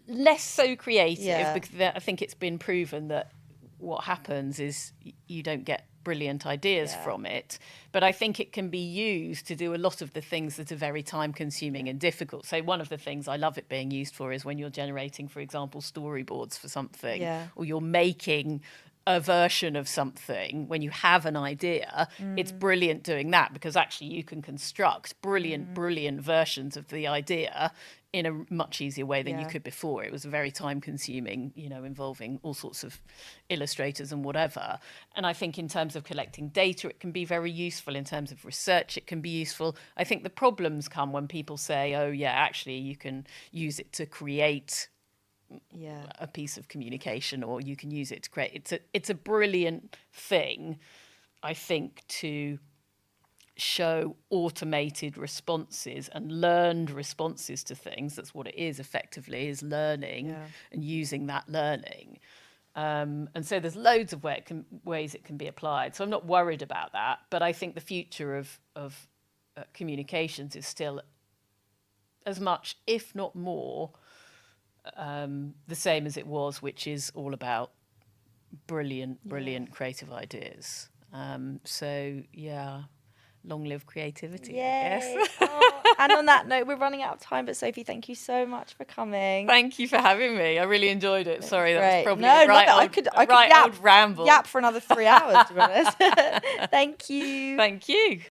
less so creative, because I think it's been proven that what happens is you don't get brilliant ideas from it. But I think it can be used to do a lot of the things that are very time consuming and difficult. So one of the things I love it being used for is when you're generating, for example, storyboards for something, or you're making a version of something. When you have an idea, it's brilliant doing that, because actually you can construct brilliant versions of the idea in a much easier way than you could before. It was very time consuming, involving all sorts of illustrators and whatever. And I think in terms of collecting data, it can be very useful. In terms of research, it can be useful. I think the problems come when people say, oh yeah, actually you can use it to create a piece of communication, or you can use it to create. It's a brilliant thing, I think, to show automated responses and learned responses to things. That's what it is effectively, is learning and using that learning. And so there's loads of ways it can be applied. So I'm not worried about that. But I think the future of communications is still as much, if not more, the same as it was, which is all about brilliant creative ideas. So yeah, long live creativity. I Yay. guess. And on that note, we're running out of time, but Sophie, thank you so much for coming. Thank you for having me. I really enjoyed it. Sorry, that Great. was probably No, a right, love it. old, I could right yap, old ramble. yap for another 3 hours, to be honest. Thank you. Thank you.